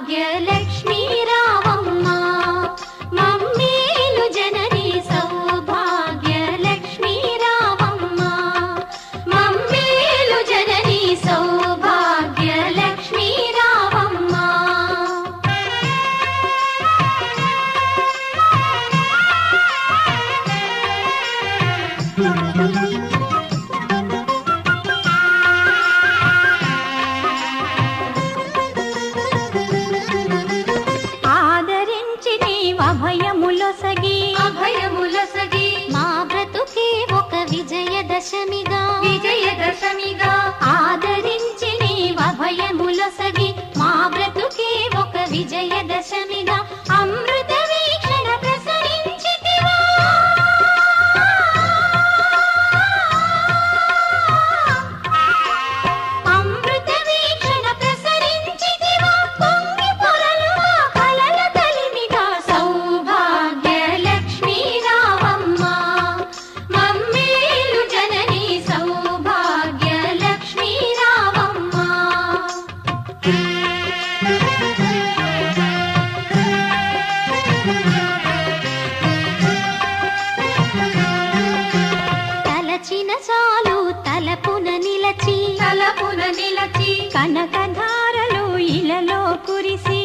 సౌభాగ్యలక్ష్మీ రావమ్మ మమ్మేలు జనని సౌభాగ్యలక్ష్మీ రావమ్మ మమ్మేలు జనని సౌభాగ్యలక్ష్మీ రావమ్మ. అభయములొసగి మా బ్రతుకే ఒక విజయదశమిగా ఆదరించి నీవు అభయములొసగి మా బ్రతుకే ఒక విజయదశమిగా అమృత వీక్షణ ప్రసరించితివా అమృత వీక్షణ ప్రసరించితివా పొంగి పొరలు మా కలల కలిమిగా సౌభాగ్యలక్ష్మీ రావమ్మ మమ్మేలు జనని సౌభాగ్యలక్ష్మీ రావమ్మ. తలచిన చాలు తలపున నిలచి కనకధారలు ఇలలో కురిసి